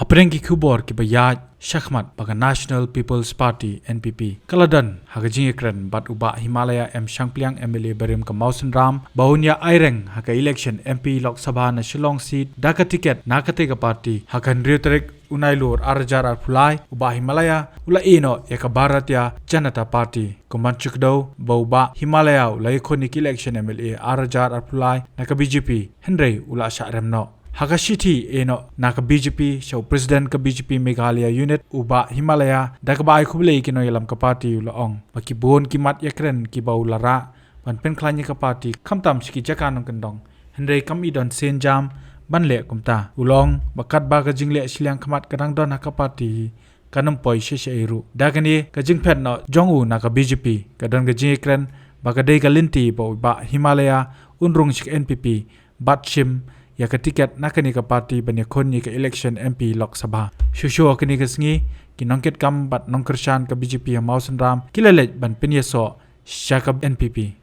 Haprengi kubor ki bayaj Shakmat baga National People's Party NPP. Kaladan haga jingekren bat Bah Himalaya Shangpliang MLA Berim ka Mausen Ram bahunya aireng haga election MP Lok Sabha na Shillong seat daka tiket nakate ka party hakan riotrek unailur arjar arpulai Bah Himalaya ula ino ya ka Bharatiya Janata Party kumanchukdo Bah Himalaya ula ikonik election MLA arjar arpulai na ka BJP Henry ula syaremno Hakashiti eno naka BJP show president ka BJP Meghalaya unit Bah Himalaya dakbai khublei kino yalam ka party ulaong makibon kimat yakren ki baulara ban pen khlanya ka party khamtam siki jakanong kendong Henry kam idon senjam banle kumta ulong bakat ba ka jingleh shiliang khamat kadang don haka party kanam poi shesheiru dagani ka jingphet no jongu naka BJP kadang ka jingkren bakadei ka lynti Bah Himalaya unrung sik NPP batshim ya ka tiket nakani ka party bani khonni ka election MP Lok Sabha shusho kani ka sngi kinongket kam bat nongkershan ka BJP Mausen Ram kilalet ban penyeso shaka NPP